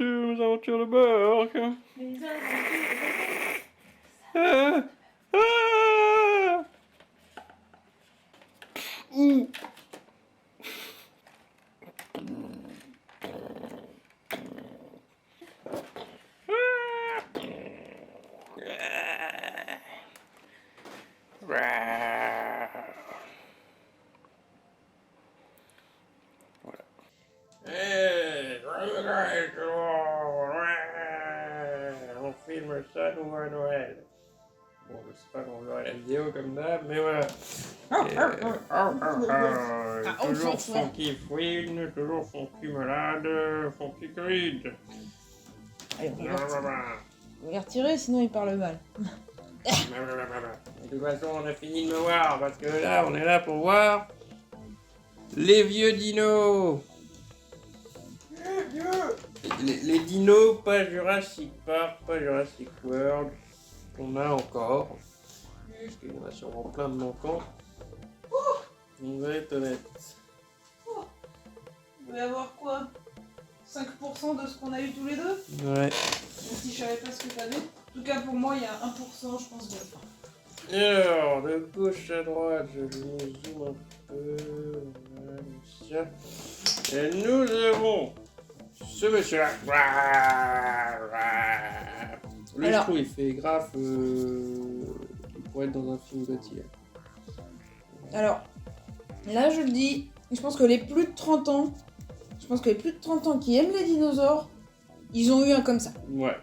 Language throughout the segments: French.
aventures de barque. Ah, ah. Ouh. On filme ça, nous à Noël. Bon, je sais pas qu'on verra la vidéo comme d'hab, mais voilà. Toujours Funky Fouine, toujours Funky Malade, Funky Creed. Allez, on va les retirer, sinon il parle mal. De toute façon, on a fini de me voir, parce que là, on est là pour voir les vieux dinos. Les dinos, pas Jurassic Park, pas Jurassic World, qu'on a encore. Parce qu'il y en a sûrement plein de manquants. On va être honnête. Il va y avoir quoi 5% de ce qu'on a eu tous les deux? Ouais. Même si je savais pas ce que t'avais. En tout cas, pour moi, il y a 1%, je pense, de... Et alors, de gauche à droite, je me zoome un peu. Voilà, comme ça. Et nous avons ce monsieur-là. Lui, Alors. je trouve, il fait grave. Il pourrait être dans un film Gauthier. Alors, là, je le dis, je pense que les plus de 30 ans, qui aiment les dinosaures, ils ont eu un comme ça. Ouais.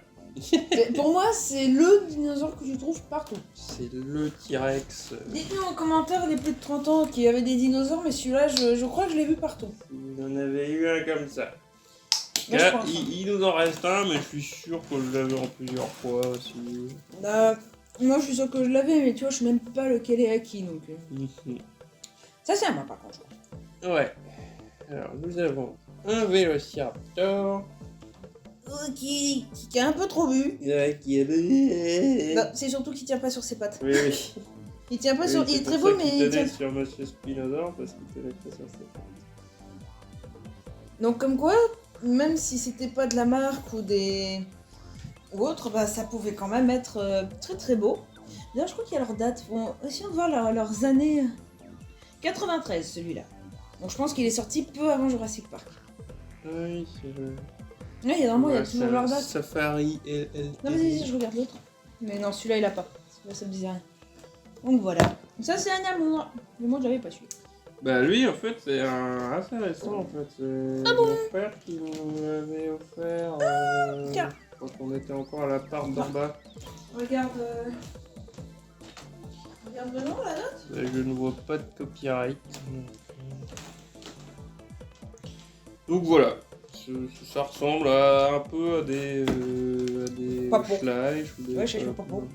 Pour moi, c'est le dinosaure que tu trouves partout. C'est le T-Rex. Dites-nous en commentaire les plus de 30 ans qui avaient des dinosaures, mais celui-là, je crois que je l'ai vu partout. Vous en avez eu un comme ça. Moi, Là, je pense, il nous en reste un, mais je suis sûr que je l'avais en plusieurs fois aussi. Moi, je suis sûre que je l'avais, mais tu vois, je sais même pas lequel est à qui, donc... Ça, c'est à moi, par contre. Ouais. Alors, nous avons un Vélociraptor. Qui a un peu trop bu. Ouais, qui est... Non, c'est surtout qu'il tient pas sur ses pattes. Oui, oui. Il tient pas sur... Oui, Il est c'est très pour beau, ça mais qu'il il tient... tenait sur Monsieur Spinosaur, parce qu'il tenait pas sur ses pattes. Donc comme quoi, même si c'était pas de la marque ou des... ou autre, bah ça pouvait quand même être très très beau. D'ailleurs, je crois qu'il y a leur date. Bon, essayons de voir leurs années. 93, celui-là. Donc je pense qu'il est sorti peu avant Jurassic Park. Oui, c'est vrai. Ouais, il y a vraiment, il y a Ouais, toujours leur date. Safari et... Non, vas-y, je regarde l'autre. Mais non, celui-là, il a pas. Celui-là, ça me disait rien. Donc voilà. Ça, c'est un amour. Mais moi, j'avais pas su. Bah lui, en fait, c'est un assez récent, en fait. C'est mon frère qui nous l'avait offert tiens. quand on était encore à la part d'en bas. Regarde... Regarde le nom, la note. Je ne vois pas de copyright. Donc voilà. Ça ressemble un peu à des Papons. Schleich ou des... Ouais, Schleich ou Papons.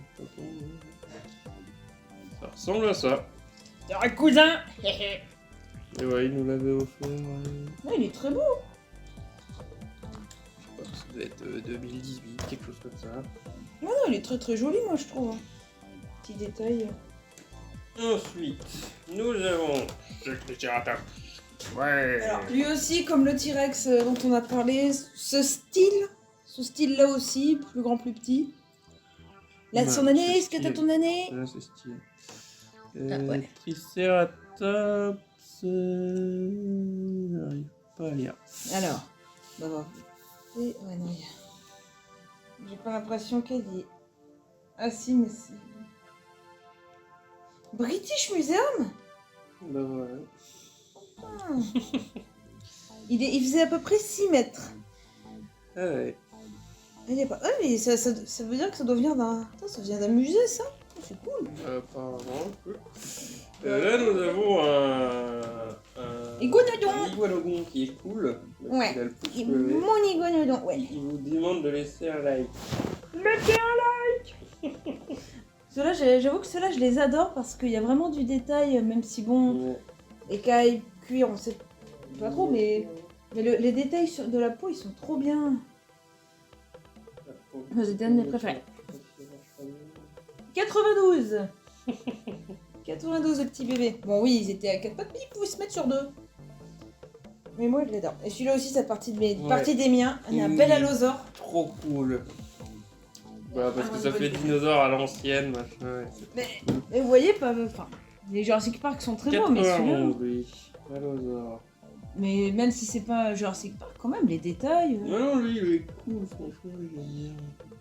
Ça ressemble à ça. C'est un cousin. Et ouais, il nous l'avait offert. Ouais, il est très beau. Je sais pas, ça devait être 2018, quelque chose comme ça. Non, non, il est très très joli, moi, je trouve. Petit détail. Ensuite, nous avons ce Triceratops. Ouais. Alors, lui aussi, comme le T-Rex dont on a parlé, ce style-là aussi, plus grand, plus petit. Là, de son Ouais, année, c'est est-ce que t'as stylé. ton année? Là, c'est stylé. Ouais. Triceratops. J'arrive pas à lire. Alors, bah, bah. Ouais, non, j'ai pas l'impression qu'elle y est. Ah si, mais si. British Museum? Bah voilà. Ah. Il faisait à peu près 6 mètres. Ah ouais. Il y a pas... Ah, mais ça veut dire que ça doit venir d'un... Attends, ça vient d'un musée, ça? Oh, c'est cool. Apparemment, cool. Là, nous avons un Iguanodon. iguanodon qui est cool. Ouais. Il a le pouce Et levé. mon iguanodon, ouais. Il vous demande de laisser un like. Mettez un like. Ceux-là, j'avoue que ceux-là, je les adore parce qu'il y a vraiment du détail, même si bon, Ouais. écailles, cuir, on sait pas trop, mais les détails de la peau, ils sont trop bien. C'était un de mes préférés. 92. 92, le petit bébé. Bon, oui, ils étaient à 4 pattes, mais ils pouvaient se mettre sur 2. Mais moi, je l'adore. Et celui-là aussi, ça partie Ouais. des miens. Il y a un Oui. bel allosaure. Trop cool. Voilà, parce que Ah, ça ouais, fait ouais. dinosaure à l'ancienne, machin. et c'est Mais vous voyez, pas. Enfin, les Jurassic Park sont très beaux, mais celui-là. 91, lui. Allosaure. Mais même si c'est pas Jurassic Park, quand même, les détails. Non, lui, il est cool, franchement, j'aime bien.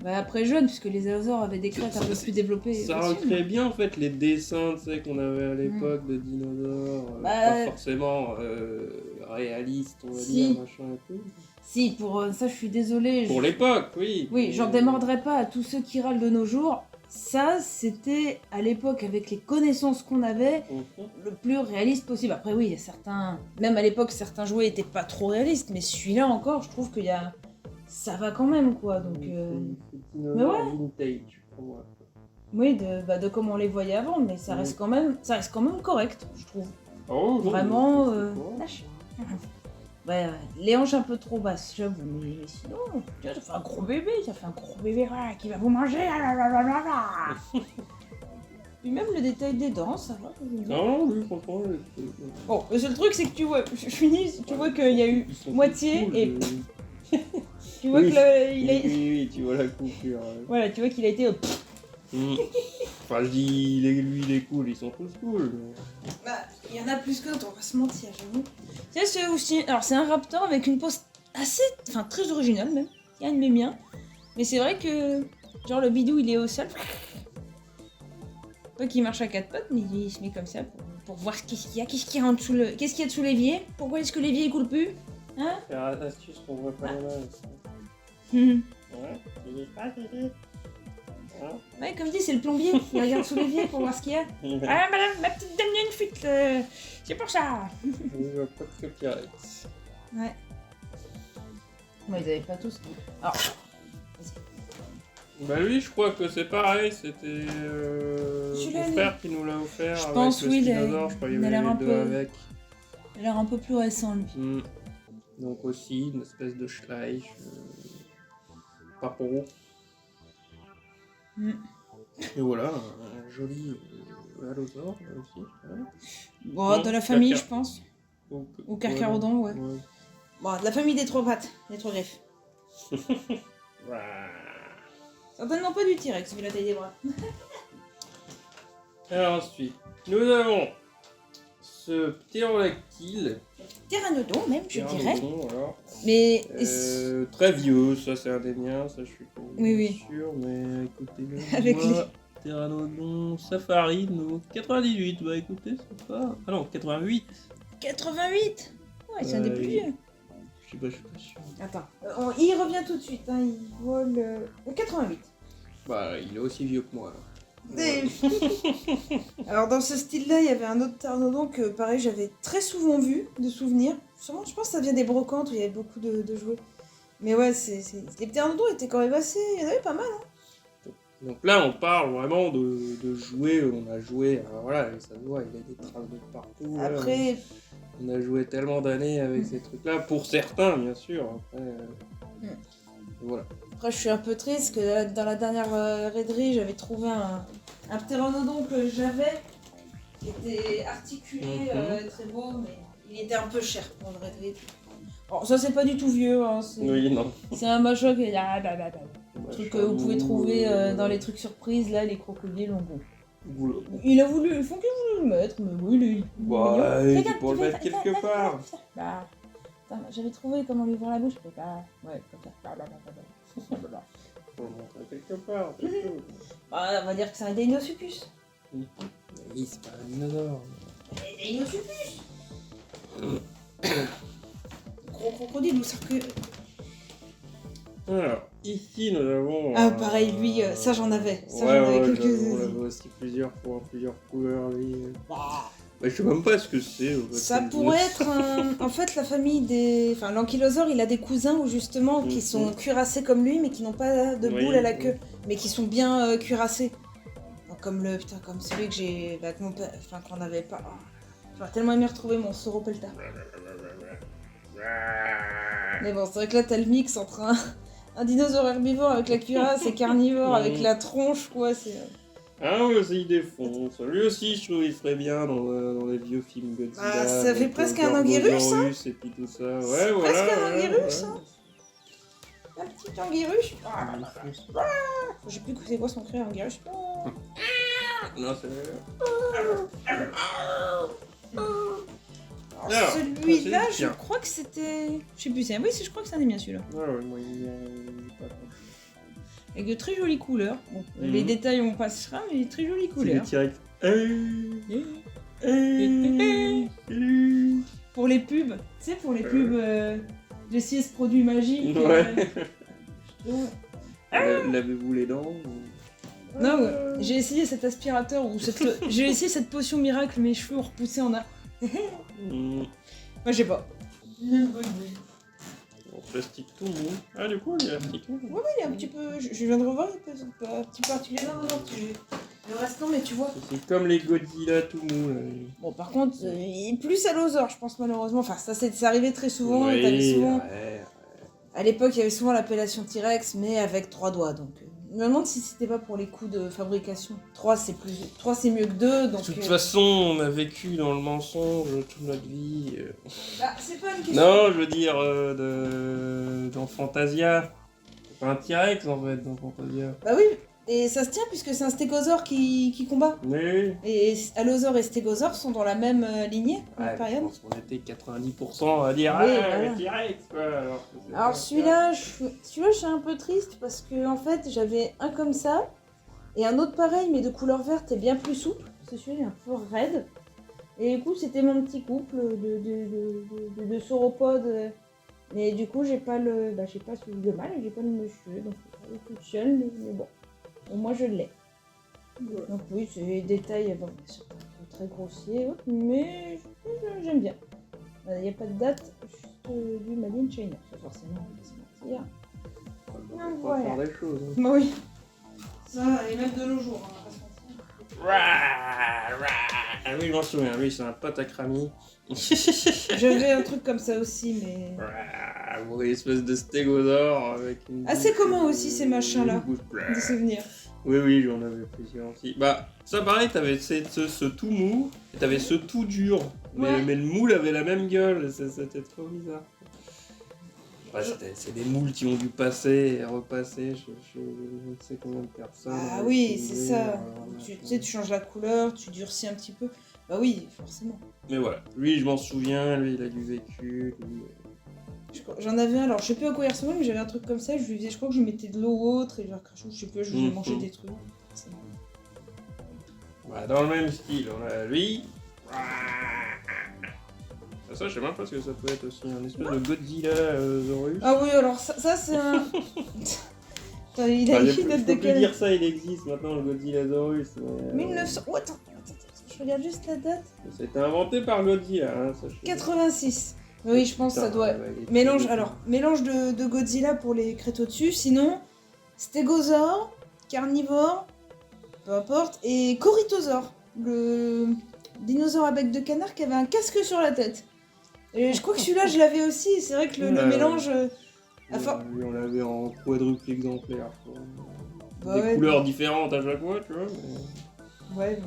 Bah, après jeune, puisque les allosaures avaient des crêtes un peu plus développées. Ça aussi, recrée bien en fait les dessins tu sais, qu'on avait à l'époque de dinosaures, Bah, pas forcément réalistes, on va si. dire, machin et tout. Si, pour ça, je suis désolée. Pour l'époque, oui. Oui, j'en démordrai pas à tous ceux qui râlent de nos jours. Ça, c'était à l'époque, avec les connaissances qu'on avait, Mhm. le plus réaliste possible. Après, oui, il y a certains. Même à l'époque, certains jouets étaient pas trop réalistes, mais celui-là encore, je trouve qu'il y a. Ça va quand même, quoi. Donc. C'est dinosaure vintage pour moi. Oui, de comme on les voyait avant, mais ça reste quand même correct, je trouve. Oh, non, Vraiment. mais c'est pas. Lâche. Ouais, les hanches un peu trop basses, j'avoue, mais sinon, tu vois, ça fait un gros bébé, voilà, qui va vous manger, Et même le détail des dents, ça va. Non, oui, franchement. Bon, le seul truc, c'est que tu vois, je finis, tu vois qu'il y a eu ils sont moitié cool, et tu vois Oui. que il a. Oui, tu vois la coupure. Ouais. Voilà, tu vois qu'il a été. Enfin, je dis, lui, il est cool, ils sont tous cool. Mais... Bah, il y en a plus que d'autres, on va se mentir, j'avoue. Tu sais, c'est aussi. Alors, c'est un raptor avec une pose assez. Enfin, très originale même. Il y a un de mes miens. Mais c'est vrai que. Genre, le bidou, il est au sol. Pas qu'il marche à quatre pattes, mais il se met comme ça pour voir qu'est-ce qu'il y a. Qu'est-ce qu'il y a en dessous Qu'est-ce qu'il y a dessous l'évier? Pourquoi est-ce que l'évier il coule plus? Hein? Faire astuce qu'on voit pas les mains. Mhm. Ouais, il est pas, il est. Ouais, comme je dis, c'est le plombier. Il regarde sous l'évier pour voir ce qu'il y a. Ah, madame, ma petite dame, il y a une fuite. C'est pour ça. Je vois pas très T-Rex. Ouais. Moi, ils avaient pas tous. Alors, Bah lui, je crois que c'est pareil, c'était Celui-là, mon frère qui nous l'a offert. je avec pense, le oui, Spinosaurus, je crois qu'il y il a avait l'air un les deux peu- avec. il a l'air un peu plus récent, lui. Donc aussi, une espèce de Schleich. Pas pour vous. Mm. Et voilà, un joli allosaure là aussi. Ouais. Bon, Non, de la famille, Carcar- je pense. Ou ouais, Carcharodon, ouais. ouais. Bon, de la famille des trois pattes, des trois griffes. Certainement pas du T-Rex, vu la taille des bras. Alors ensuite, nous avons ce ptérodactyle. Pteranodon, même, je dirais. Pteranodon, alors. Mais. Très vieux, ça c'est un des miens, ça je suis pas Oui. sûr, mais écoutez-le. Avec moi, Pteranodon Safari de 98, bah écoutez, c'est pas. Ah non, 88. 88. Ouais, c'est un des plus Ouais. vieux. Je suis pas sûr. Attends, il revient tout de suite, hein, il vole. 88. Bah, il est aussi vieux que moi alors. Des- Alors dans ce style-là, il y avait un autre Pteranodon que pareil j'avais très souvent vu, de souvenirs. Sûrement, je pense que ça vient des brocantes où il y avait beaucoup de jouets. Mais ouais, les Pteranodons étaient quand même assez... Il y en avait pas mal. Hein. Donc là, on parle vraiment de jouer. On a joué, voilà, ça se voit, il y a des traces de partout. là. Après, On a joué tellement d'années avec ces trucs-là, pour certains, bien sûr. Après, voilà. après, je suis un peu triste que dans la dernière raiderie, j'avais trouvé un Pteranodon que j'avais, qui était articulé, très beau, mais il était un peu cher pour une raiderie. Bon, ça c'est pas du tout vieux, hein, Oui, non. c'est un machin qui est là, truc que vous pouvez trouver dans les trucs surprises, là, les crocodiles, bon. Il a voulu, ils font qu'il voulait le mettre, mais oui, il est Bah, mignon. tu peux le mettre quelque part. Bah, attends, j'avais trouvé comment lui ouvrir la bouche, mais pas... Ouais, comme ça. Faut le montrer quelque part. c'est tout. Bah, on va dire que c'est un Deinosuchus. Oui, c'est pas un dinosaure. Deinosuchus Gros crocodile, ou ça que... Alors, ici nous avons. Ah, pareil, lui, ça j'en avais. Ça, Ouais, j'en avais ouais, quelques-uns. on avait aussi plusieurs fois, plusieurs couleurs. Lui. Bah, Bah, je sais même pas ce que c'est. En fait. ça pourrait être en fait la famille des... Enfin, l'ankylosaure, il a des cousins où justement qui sont cuirassés comme lui, mais qui n'ont pas de boule à la queue, mais qui sont bien cuirassés. Donc, comme celui que j'ai... Bah, que mon père... Enfin, qu'on n'avait pas... J'aurais tellement aimé retrouver mon Sauropelta. Mais bon, c'est vrai que là, t'as le mix entre un dinosaure herbivore avec la cuirasse et carnivore avec la tronche, quoi, c'est... Ah, moi aussi, il défonce. Lui aussi, je trouve, il ferait bien dans les vieux films Godzilla. Ah, ça avec, fait presque un Gorgoroth Anguirus, hein. et puis tout ça. C'est Ouais, voilà. presque un ouais, Anguirus, ouais. hein. Un petit Anguirus. Ah, il fonce. Je sais plus c'est quoi son cri, Anguirus. Non, c'est... Alors, Alors, celui-là, ça, c'est je bien. crois que c'était... Je sais plus, c'est... Oui, je crois que c'est un des miens, celui-là. Ouais, ouais, moi, il est pas con. Avec de très jolies couleurs. Bon, Mhm. les détails, on passera, mais très jolies C'est des couleurs. T-Rex. Pour les pubs, tu sais, pour les pubs, j'ai essayé ce produit magique. Ouais. Ouais. Lavez-vous les dents ou... Non, ouais. J'ai essayé cet aspirateur ou j'ai essayé cette potion miracle, mes cheveux ont repoussé en a. Mm. Moi, je sais pas. En plastique tout mou. Ah, du coup, il y a un petit tout. Ouais, il est un petit peu. Je viens de revoir un petit particulier. Non, le restant, mais tu vois. C'est comme les Godzilla tout mou. Là. Bon, par contre, il est plus à l'osor, je pense, malheureusement. Enfin, ça, c'est arrivé très souvent. Oui, Et t'avais souvent. ouais. À l'époque, il y avait souvent l'appellation T-Rex, mais avec 3 doigts. Donc, je me demande si c'était pas pour les coûts de fabrication. 3, c'est mieux que 2. Donc, De toute façon, on a vécu dans le mensonge toute notre vie. Bah, c'est pas une question. Non, je veux dire, dans Fantasia. C'est pas un T-Rex en fait, dans Fantasia. Bah oui, et ça se tient puisque c'est un stégosaure qui combat. Mais Et Allosaure et Stégosaure sont dans la même lignée, ouais, je période. pense qu'on était 90% à dire Oui, ah, voilà. le T-Rex quoi. Alors, que c'est pas Alors le celui-là, je suis un peu triste parce que en fait j'avais un comme ça et un autre pareil mais de couleur verte et bien plus souple. Parce que celui-là est un peu raide. Et du coup c'était mon petit couple de sauropodes. Mais du coup j'ai pas celui de mâle et j'ai pas le monsieur. Donc je suis toute seule, mais bon. Au moins je l'ai. Donc oui, c'est des détails, bon, bien sûr, pas très grossiers, mais j'aime bien. Il n'y a pas de date, juste du Made in China, ça forcément, on va se mentir. On va Voilà. faire des choses. Hein. Bah oui. Ça, et même de nos jours, on va pas se mentir. Ah oui, je m'en souviens, lui c'est un pote à Crami. J'avais un truc comme ça aussi, mais... Une espèce de stégosaure avec une. Assez bouche, commun aussi, ces machins-là. une bouche- Des souvenirs. Oui, oui, j'en avais plusieurs aussi. Bah, ça pareil, t'avais ce tout mou et t'avais ce tout dur. Ouais. Mais le moule avait la même gueule, c'était trop bizarre. Ouais, c'est des moules qui ont dû passer et repasser, je ne sais combien de personnes. Ah avec oui, des c'est moules, ça. Tu sais, tu changes la couleur, tu durcis un petit peu. Bah oui, forcément. Mais voilà, lui je m'en souviens, lui il a du vécu. J'en avais un, alors je sais plus à quoi il ressemblait, mais j'avais un truc comme ça, je lui faisais, je crois que je lui mettais de l'eau ou autre, et je recrachais, je sais plus, je lui faisais manger des trucs. Voilà, dans le même style, on a lui. Ça, je sais même pas ce que ça peut être aussi, un espèce de Godzilla Zorus. Ah oui, alors ça c'est un... Attends, il a Enfin, une je date peux de plus quelle... dire ça, il existe maintenant le Godzilla Zorus. 1900... Oh, attends, je regarde juste la date. C'était inventé par Godzilla, hein, ça. 86. Oui, je pense que ça Putain, doit... ouais, il est Mélange, très alors, mélange de Godzilla pour les crétaux dessus, sinon, Stégosaure, Carnivore, peu importe, et Corythosaure, le dinosaure à bec de canard qui avait un casque sur la tête. Et je crois que celui-là, je l'avais aussi, et c'est vrai que le Ouais, mélange... à bien. for- Lui, on l'avait en quadruple exemplaire. Quoi. Bah Des ouais, couleurs différentes à chaque fois, tu vois. Ouais,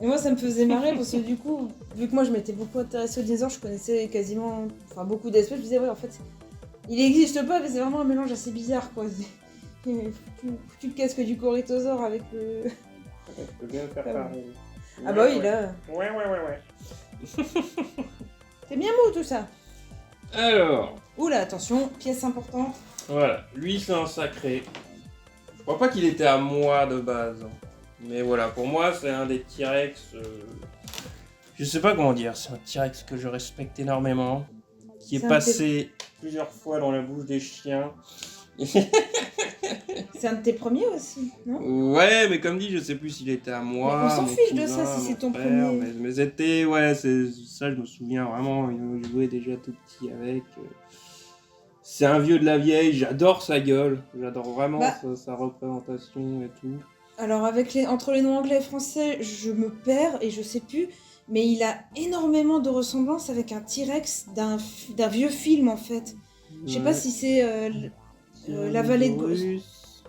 et moi ça me faisait marrer parce que du coup, vu que moi je m'étais beaucoup intéressée aux dinosaures, je connaissais quasiment, enfin beaucoup d'espèces, je me disais ouais en fait, il n'existe pas mais c'est vraiment un mélange assez bizarre quoi. Tu le casque du corythosaure avec le... Je peux bien faire Ah ouais. pareil. Ah bah oui là, Ouais. c'est bien mou tout ça. Alors, Oula, attention, pièce importante. voilà, lui c'est un sacré. Je crois pas qu'il était à moi de base. Mais voilà, pour moi c'est un des T-Rex. Je sais pas comment dire, c'est un T-Rex que je respecte énormément. Qui est C'est un passé plusieurs fois dans la bouche des chiens. C'est un de tes premiers aussi, non? Ouais, mais comme dit, je sais plus s'il était à moi. Mais on s'en mon fiche de cousin, ça, si c'est mon ton frère, premier. Mais c'était, ouais, c'est ça, je me souviens vraiment. Il jouait déjà tout petit avec. C'est un vieux de la vieille, j'adore sa gueule. J'adore vraiment Bah. sa représentation et tout. Alors entre les noms anglais et français, je me perds et je sais plus, mais il a énormément de ressemblances avec un T-Rex d'un vieux film en fait. Je sais pas si c'est la vallée de Ghost. Russe.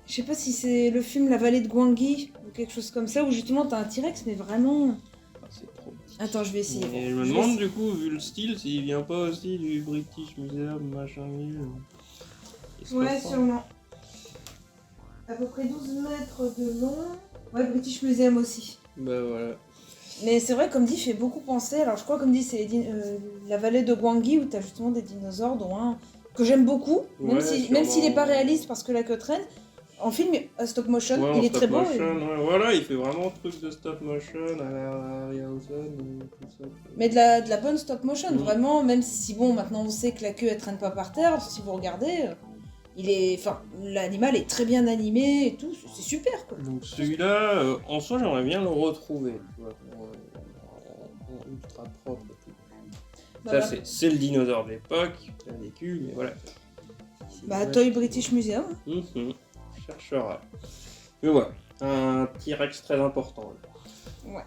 Je sais pas si c'est le film La vallée de Gwangi ou quelque chose comme ça, où justement t'as un T-Rex, mais vraiment. Ah, c'est trop petit. Attends, je vais essayer. Et je me demande du coup, vu le style, s'il vient pas aussi du British Museum, machin mille. Ouais, sûrement. À peu près 12 mètres de long. Ouais, British Museum aussi. Bah voilà. Mais c'est vrai, comme dit, il fait beaucoup penser. Alors, je crois, comme dit, c'est la vallée de Gwangi où t'as justement des dinosaures, dont un que j'aime beaucoup, même Ouais, si, sûrement. même s'il est pas réaliste parce que la queue traîne. En film, stop motion, Ouais, il en est très stop beau. motion, ouais, voilà, il fait vraiment truc de stop motion à la Harryhausen et tout ça. Mais de la bonne stop motion, Mhm. vraiment, même si, bon, maintenant on sait que la queue elle traîne pas par terre, si vous regardez, l'animal est très bien animé et tout, c'est super quoi. Donc celui-là, en soi, j'aimerais bien le retrouver, tu vois, en ultra propre et tout. Bah, C'est le dinosaure de l'époque, il a vécu, mais voilà. bah, Toy British Museum. Cherchera. Mais voilà, un T-Rex très important. Là. Ouais.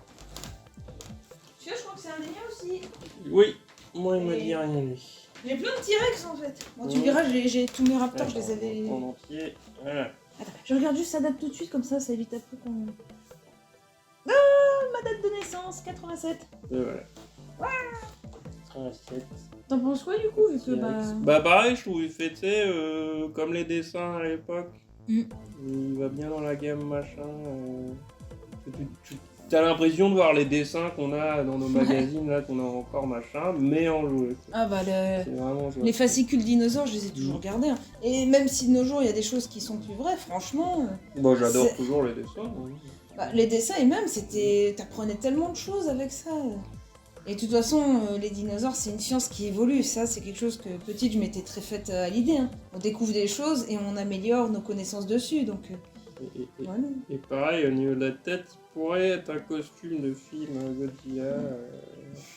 Celui-là, je crois que c'est un des miens aussi. Oui, moi il m'a Et- dit rien lui. J'ai plein de T-Rex en fait. Bon, tu Ouais. verras, j'ai tous mes raptors, je les avais. En entier, voilà. Attends, je regarde juste sa date tout de suite, comme ça évite après qu'on. Ah, ma date de naissance, 87. Et voilà. 37. T'en penses quoi du coup, vu que Bah pareil, je trouve il fait, tu sais, comme les dessins à l'époque. Mm. Il va bien dans la gamme machin. T'as l'impression de voir les dessins qu'on a dans nos magazines, là, qu'on a encore machin, mais en jouet. Quoi. Ah bah C'est vraiment jouable. les fascicules dinosaures, je les ai toujours gardés. Hein. Et même si de nos jours il y a des choses qui sont plus vraies, franchement. Bon, j'adore c'est- toujours les dessins. Hein. Bah, les dessins et même, t'apprenais tellement de choses avec ça. Et de toute façon, les dinosaures, c'est une science qui évolue. Ça, c'est quelque chose que petite, je m'étais très faite à l'idée. Hein. On découvre des choses et on améliore nos connaissances dessus. Donc, voilà. Et pareil, au niveau de la tête, il pourrait être un costume de film Godzilla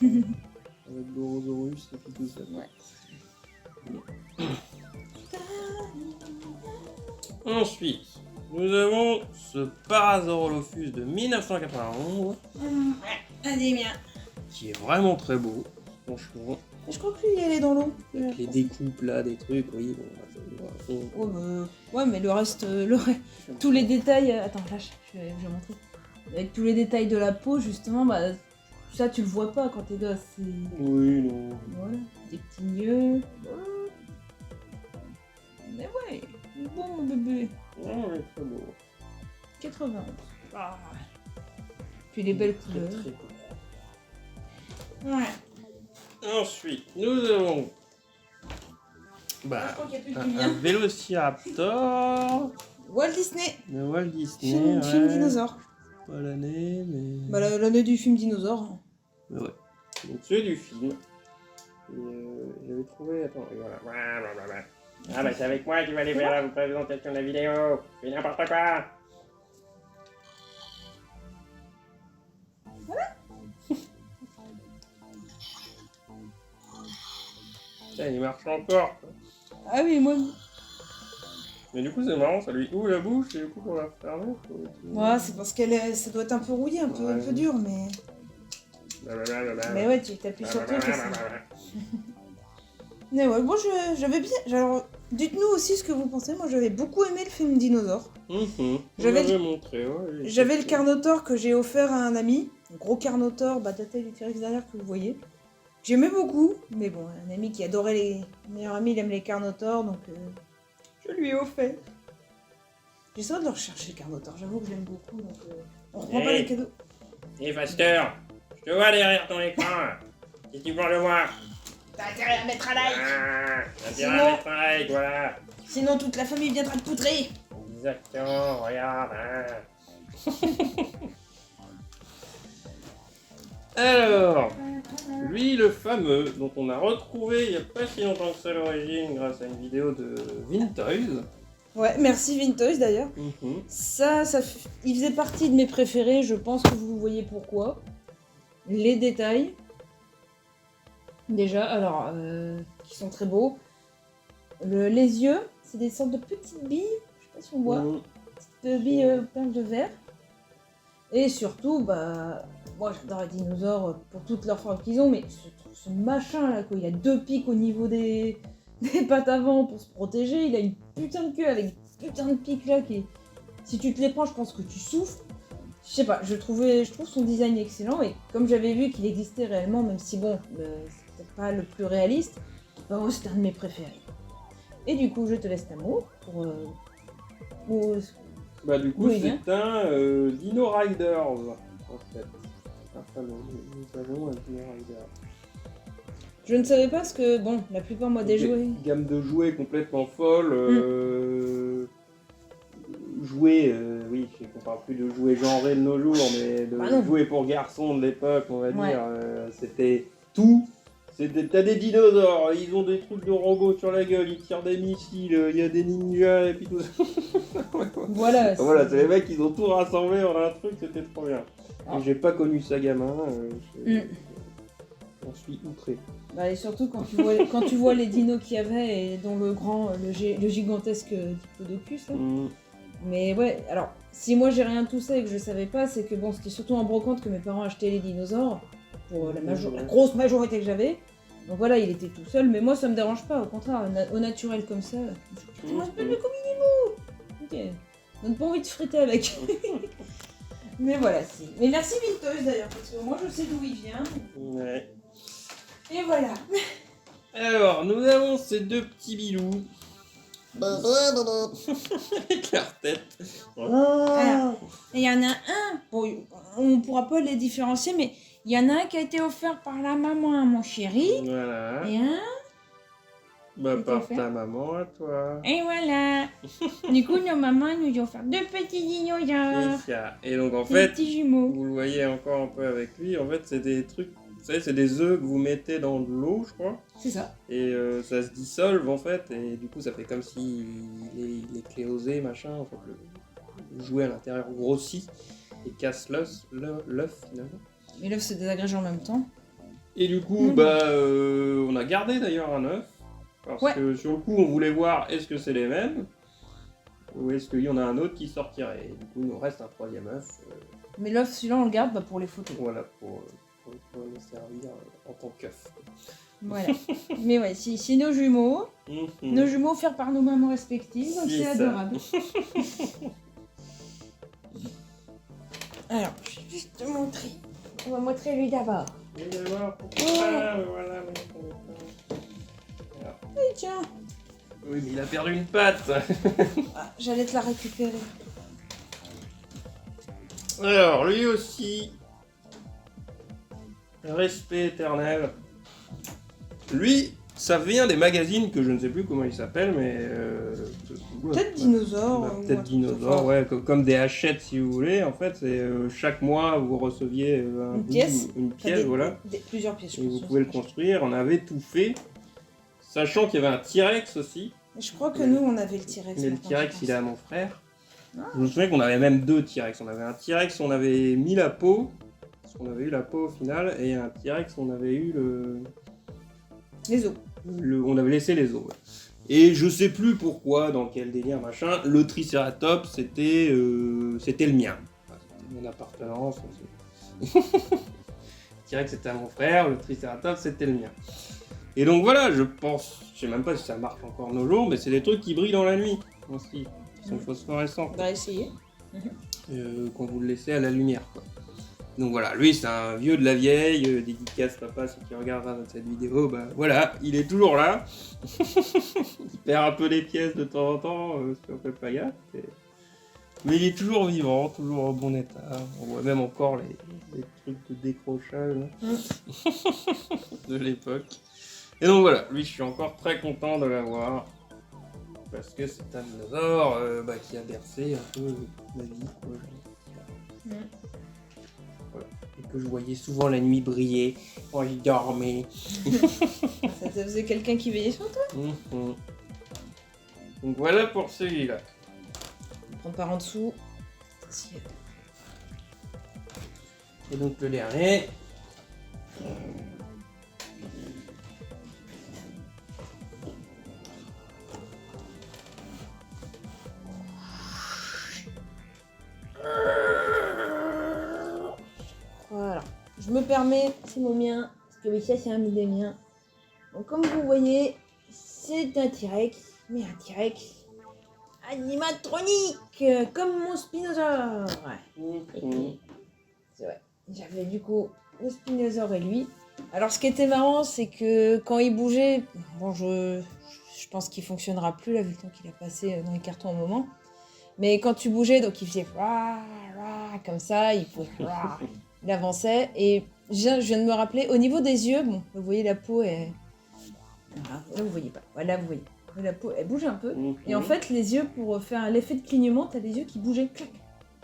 avec Gorosaurus et tout ça. Ouais. Ensuite, nous avons ce Parasaurolophus de 1991 Allez, bien. qui est vraiment très beau, franchement. Mais je crois que lui, il est dans l'eau. Avec les découpes là, des trucs, oui, bon, Oh, ouais, mais le reste, tous les détails. Attends, lâche, je vais montrer. Avec tous les détails de la peau, justement, bah, ça, tu le vois pas quand t'es gosse. Oui, non. Voilà, des petits yeux. Mais ouais, bon, mon bébé. Ouais, ouais, très beau. 91. Ah. Puis les belles Très, couleurs. très beau. Ouais. Ensuite, nous avons Je crois qu'il y a plus de un lumière. Vélociraptor Walt Disney. de Walt Disney. Film dinosaure. Pas l'année, mais. Bah, l'année du film dinosaure. Mais ouais. Donc c'est du film. Et j'avais trouvé. Attends, et voilà. Ah bah c'est avec moi que tu vas aller faire la présentation de la vidéo. C'est n'importe quoi. Putain, il marche encore. Quoi. Ah oui, moi. Mais du coup c'est marrant, ça lui ouvre la bouche et du coup pour la fermer. Ouais, c'est parce ça doit être un peu rouillé, un peu dur, mais. Mais ouais, tu appuies sur le truc et ça. Mais ouais, bon, j'avais bien. Alors, dites-nous aussi ce que vous pensez. Moi, j'avais beaucoup aimé le film Dinosaure. J'avais montré, ouais. J'avais le Carnotaur que j'ai offert à un ami. Un gros Carnotaur, bah, de la taille du T-Rex derrière que vous voyez. J'aimais beaucoup, mais bon, un ami qui adorait les. Mon meilleur ami, il aime les Carnotaurs, donc je lui ai offert. J'essaierai de le rechercher, le Carnotaur. J'avoue que je l'aime beaucoup, donc on reprend pas Hey. les cadeaux. Hé, Faster, je te vois derrière ton écran. Si tu veux le voir. T'as intérêt à mettre un like. T'as intérêt Sinon- à mettre un like, voilà. Sinon, toute la famille viendra te poutrer. Exactement, regarde. Hein. Alors, lui, le fameux, dont on a retrouvé il n'y a pas si longtemps que ça à l'origine grâce à une vidéo de Vintoys. Ouais, merci Vintoys d'ailleurs. Il faisait partie de mes préférés, je pense que vous voyez pourquoi. Les détails. Déjà, alors, qui sont très beaux. Les yeux, c'est des sortes de petites billes, je sais pas si on voit, petites billes peintes de vert. Et surtout, bah, moi j'adore les dinosaures pour toutes leurs formes qu'ils ont, mais ce machin là, quoi, il a deux pics au niveau des pattes avant pour se protéger, il a une putain de queue avec putain de pics là qui... Si tu te les prends, je pense que tu souffres. Je sais pas, je trouve son design excellent et comme j'avais vu qu'il existait réellement, même si bon, c'est peut-être pas le plus réaliste, bah moi c'était un de mes préférés. Et du coup, je te laisse ta mot pour... Bah du coup, Oui, bien. c'est un Dino Riders, en fait. Enfin, nous avons un Dino Riders. Je ne savais pas ce que... Bon, la plupart, moi, des jouets... Gamme de jouets complètement folle. Jouets, oui, je sais qu'on parle plus de jouets genrés de nos jours, mais de jouets pour garçons de l'époque, on va dire. C'était tout. T'as des dinosaures, ils ont des trucs de robots sur la gueule, ils tirent des missiles, il y a des ninjas et puis tout ça. Voilà, c'est les mecs, ils ont tout rassemblé en un truc, c'était trop bien. Et j'ai pas connu ça gamin, j'en suis outré. Bah, et surtout quand tu vois les dinos qu'il y avait et dont le gigantesque Diplodocus là. Mais ouais, alors si moi j'ai rien de tout ça et que je savais pas, c'est que bon, c'était surtout en brocante que mes parents achetaient les dinosaures pour la grosse majorité que j'avais. Donc voilà, il était tout seul, mais moi ça me dérange pas, au contraire, au naturel comme ça. Moi je peux le communimo. Ok, donne pas envie de friter avec. Mais voilà, si. Mais merci Vintoys d'ailleurs, parce que moi je sais d'où il vient. Ouais. Et voilà. Alors, nous avons ces deux petits bilous. Avec leur tête. Alors, il y en a un, bon, on pourra pas les différencier, mais il y en a un qui a été offert par la maman à mon chéri. Voilà. Et un... Bah, par ta maman à toi. Et voilà. Du coup, nos mamans nous ont offert deux petits dinosaures. C'est ça. Et donc, en Des fait, petits jumeaux. vous le voyez encore un peu avec lui, en fait, c'est des trucs... Vous savez, c'est des œufs que vous mettez dans de l'eau, je crois. C'est ça. Et ça se dissolve, en fait, et du coup, ça fait comme si il éclosait, machin. En fait, le jouet à l'intérieur grossit et casse l'œuf, finalement. Mais l'œuf se désagrège en même temps. Et du coup, on a gardé d'ailleurs un œuf. Parce que sur le coup, on voulait voir est-ce que c'est les mêmes ou est-ce qu'il y en a un autre qui sortirait. Et du coup, il nous reste un troisième œuf. Mais l'œuf, celui-là, on le garde pour les photos. Voilà, pour le servir en tant qu'œuf. Voilà. Mais ouais, c'est nos jumeaux. Nos jumeaux offerts par nos mamans respectives, donc c'est adorable. Alors, je vais juste te montrer. On va montrer lui d'abord. Lui d'abord, voilà. Oui, tiens. Oui, mais il a perdu une patte. J'allais te la récupérer. Alors, lui aussi. Respect éternel. Lui, ça vient des magazines que je ne sais plus comment ils s'appellent, mais... peut-être dinosaures. Peut-être dinosaures, ouais, comme des hachettes si vous voulez. En fait, c'est chaque mois, vous receviez une pièce, voilà. Plusieurs pièces. Et vous pouvez le construire. On avait tout fait. Sachant qu'il y avait un T-Rex aussi. Je crois que nous, on avait le T-Rex. Mais le T-Rex, il est à mon frère. Je me souviens qu'on avait même deux T-Rex. On avait un T-Rex, on avait mis la peau. Parce qu'on avait eu la peau au final. Et un T-Rex, on avait eu les os. On avait laissé les os, ouais. Et je sais plus pourquoi, dans quel délire, machin, le Triceratops, c'était le mien. Enfin, c'était mon appartenance. T-Rex, c'était à mon frère. Le Triceratops, c'était le mien. Et donc voilà, je pense, je sais même pas si ça marche encore de nos jours, mais c'est des trucs qui brillent dans la nuit aussi, qui sont phosphorescents. On va essayer. Quand vous le laissez à la lumière, quoi. Donc voilà, lui c'est un vieux de la vieille, dédicace papa si tu regarderas cette vidéo, bah voilà, il est toujours là. Il perd un peu les pièces de temps en temps, si on fait pas gaffe. Mais il est toujours vivant, toujours en bon état. On voit même encore les trucs de décrochage de l'époque. Et donc voilà, lui je suis encore très content de l'avoir. Parce que c'est un dinosaure qui a bercé un peu ma vie. Quoi. Voilà. Et que je voyais souvent la nuit briller quand je dormais. Ça te faisait quelqu'un qui veillait sur toi. Donc voilà pour celui-là. Prendre par en dessous. Et donc le dernier. Voilà. Je me permets, c'est mon mien, parce que ça c'est un des miens. Donc comme vous voyez, c'est un T-Rex, mais un T-Rex animatronique, comme mon Spinosaure. C'est vrai. J'avais du coup le Spinosaure et lui. Alors ce qui était marrant, c'est que quand il bougeait, bon, je pense qu'il fonctionnera plus là vu le temps qu'il a passé dans les cartons au moment. Mais quand tu bougeais, donc il faisait rah, rah, comme ça, il pouvait rah, il avançait. Et je viens de me rappeler, au niveau des yeux, bon, vous voyez la peau est... Voilà, là vous voyez pas, voilà vous voyez. La peau elle bouge un peu. Et en fait les yeux, pour faire l'effet de clignement, t'as les yeux qui bougeaient, clac,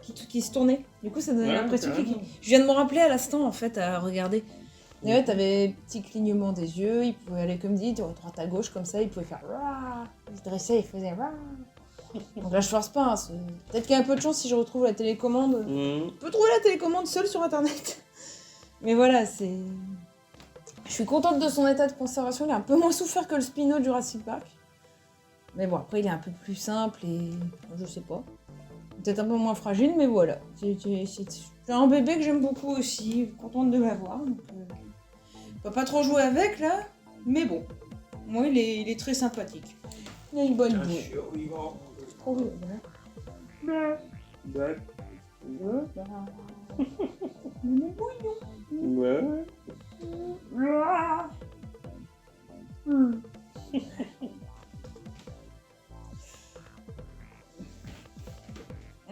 qui se tournaient. Du coup ça donnait l'impression qu'il... Je viens de me rappeler à l'instant en fait à regarder. Et ouais, t'avais petit clignement des yeux, il pouvait aller comme dit, de droite à gauche comme ça, il pouvait faire rah, il se dressait, il faisait rah. Donc là je force pas, hein, peut-être qu'il y a un peu de chance si je retrouve la télécommande. Je peux trouver la télécommande seule sur internet. Mais voilà, c'est... Je suis contente de son état de conservation, il a un peu moins souffert que le Spino de Jurassic Park. Mais bon, après il est un peu plus simple et... je sais pas. Peut-être un peu moins fragile, mais voilà. C'est un bébé que j'aime beaucoup aussi, contente de l'avoir. Donc, on peut pas trop jouer avec là, mais bon. Moi il est très sympathique. Il a une bonne bouille. C'est trop rigolo, hein. Ouais.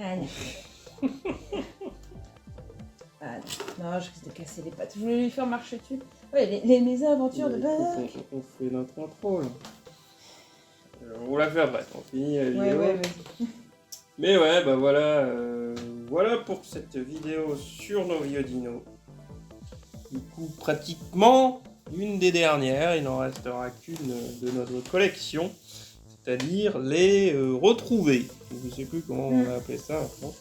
Allez. Voilà. Non, je risque de casser les pattes. Je voulais lui faire marcher dessus. Ouais, les aventures de Buck. On fait notre intro là. On la fait après, on finit la vidéo. Ouais, vas-y. Mais ouais, bah voilà, voilà pour cette vidéo sur nos vieux dinos. Du coup, pratiquement une des dernières, il n'en restera qu'une de notre collection, c'est-à-dire les retrouvés. Je ne sais plus comment on a appelé ça maintenant.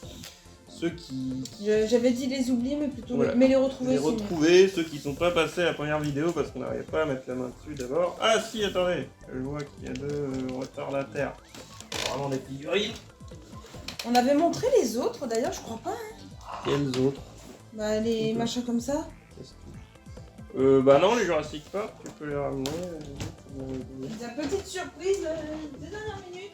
Ceux qui... J'avais dit les oublier, mais plutôt voilà. mais les retrouver. Les retrouvés, ceux qui sont pas passés à la première vidéo parce qu'on n'arrivait pas à mettre la main dessus d'abord. Ah si, attendez, je vois qu'il y a deux retardataires. Vraiment des figurines. On avait montré les autres d'ailleurs, je crois pas. Hein. Quels autres? Bah les machins comme ça. Bah non, les Jurassic Park, tu peux les ramener. La petite surprise des dernières minutes.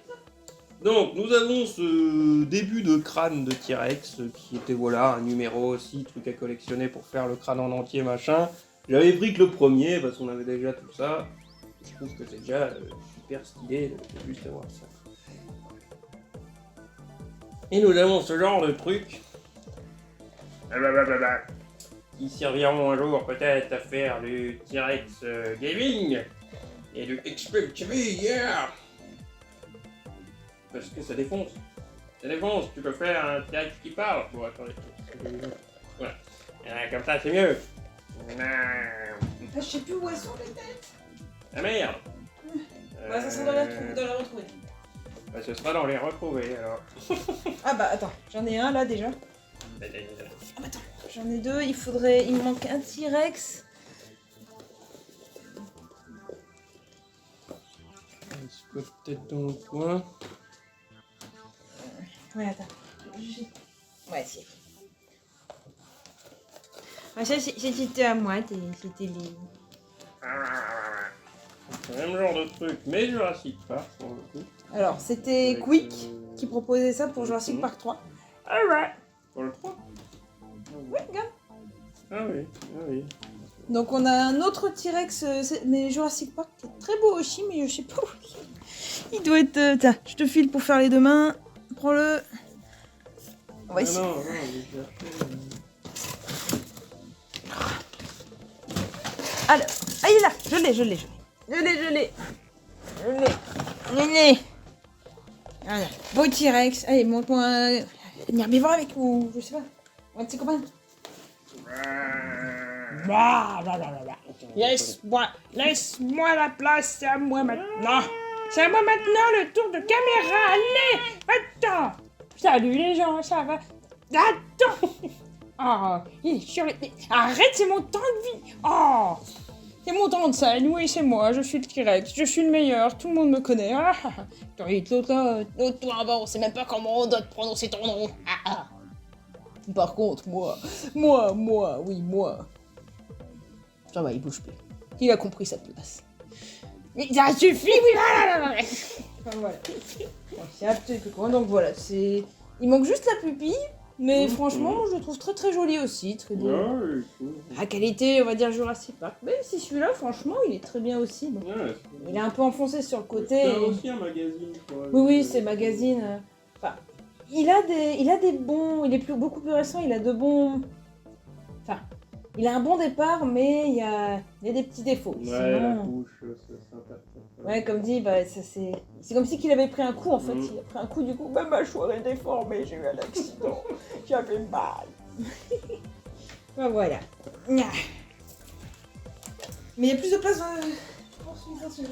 Donc, nous avons ce début de crâne de T-Rex qui était voilà un numéro aussi, truc à collectionner pour faire le crâne en entier, machin. J'avais pris que le premier parce qu'on avait déjà tout ça. Je trouve que c'est déjà super stylé de juste avoir ça. Et nous avons ce genre de truc qui serviront un jour peut-être à faire du T-Rex gaming et du Xbox TV, yeah! Parce que ça défonce. Ça défonce, tu peux faire un T-Rex qui parle. Bon, attendez. Voilà. Comme ça, c'est mieux. Je sais plus où elles sont les têtes. Ah merde! Bah, ça sera dans la retrouver. Bah, ce sera dans les retrouvés alors. Ah bah attends, j'en ai un là déjà. Ah bah attends, j'en ai deux, il me manque un T-Rex. Est-ce que peut-être dans le coin? Ouais, attends. Ouais, si. Ah, ça, c'était à moi, c'était les... C'est le même genre de truc, mais Jurassic Park pour le coup. Alors, c'était Quick qui proposait ça pour Jurassic Park 3. Ah ouais. Pour le 3? Oui, regarde. Ah oui, ah oui. Donc on a un autre T-Rex, mais Jurassic Park qui est très beau aussi, mais je sais pas où il doit être... Tiens, je te file pour faire les deux mains. Prends-le. On va essayer. Non, je vais chercher. Alors, ah, il est là. Je l'ai. Voilà. Beau T-Rex. Allez, montre-moi un herbivore avec ou je sais pas. Un petit copain. Laisse-moi la place, c'est à moi maintenant. C'est à moi maintenant le tour de caméra. Allez, attends. Salut les gens, ça va? Attends. Oh, il est sur les... Arrête, c'est mon temps de vie. Oh, c'est mon temps de scène. Oui, c'est moi, je suis le T-Rex. Je suis le meilleur, tout le monde me connaît. L'autre, toi, on sait même pas comment on doit prononcer ton nom. Par contre, moi. Ça va, il bouge plus. Il a compris sa place. Mais ça suffit, oui, voilà. Voilà. Donc, c'est un petit peu con. Donc voilà, c'est. Il manque juste la pupille, mais franchement, moi, je le trouve très très joli aussi, très beau. Ouais, il est cool. La qualité, on va dire Jurassic Park. Même si celui-là, franchement, il est très bien aussi. Bon. Ouais, Il est un peu enfoncé sur le côté. c'est et- aussi un magazine, quoi. Oui, c'est magazine. Enfin, il a des bons. Il est beaucoup plus récent. Il a de bons. Enfin, il a un bon départ, mais il y a des petits défauts. Ouais, la Sinon... couche, c'est sympa. Ouais, comme dit, bah, ça c'est. C'est comme si qu'il avait pris un coup en fait. Mhm. Il a pris un coup, du coup, ma mâchoire est déformée, j'ai eu un accident. J'avais mal. Bah voilà. Mais il y a plus de place pour celui-là.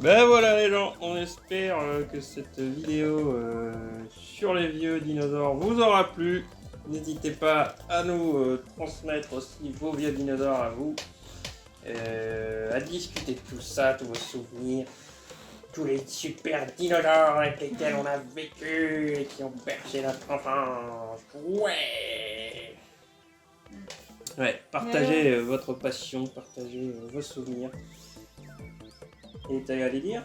Ben voilà les gens, on espère que cette vidéo sur les vieux dinosaures vous aura plu. N'hésitez pas à nous transmettre aussi vos vieux dinosaures à vous. À discuter de tout ça, tous vos souvenirs. Tous les super dinosaures avec lesquels on a vécu et qui ont bercé notre enfance. Ouais. Ouais, partagez votre passion, partagez vos souvenirs. Et t'as à aller dire?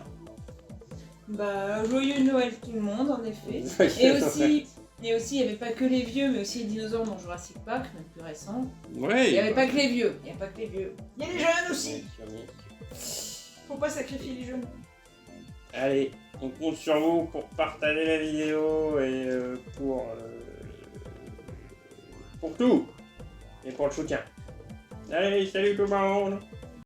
Bah, joyeux Noël tout le monde, en effet. Et aussi, il n'y avait pas que les vieux, mais aussi les dinosaures dans Jurassic Park, même plus récent. Ouais. Il n'y avait pas que les vieux. Il y a pas que les vieux. Il y a les jeunes aussi. Bien sûr. Faut pas sacrifier les jeunes. Allez, on compte sur vous pour partager la vidéo et pour tout et pour le soutien. Allez, salut tout le monde!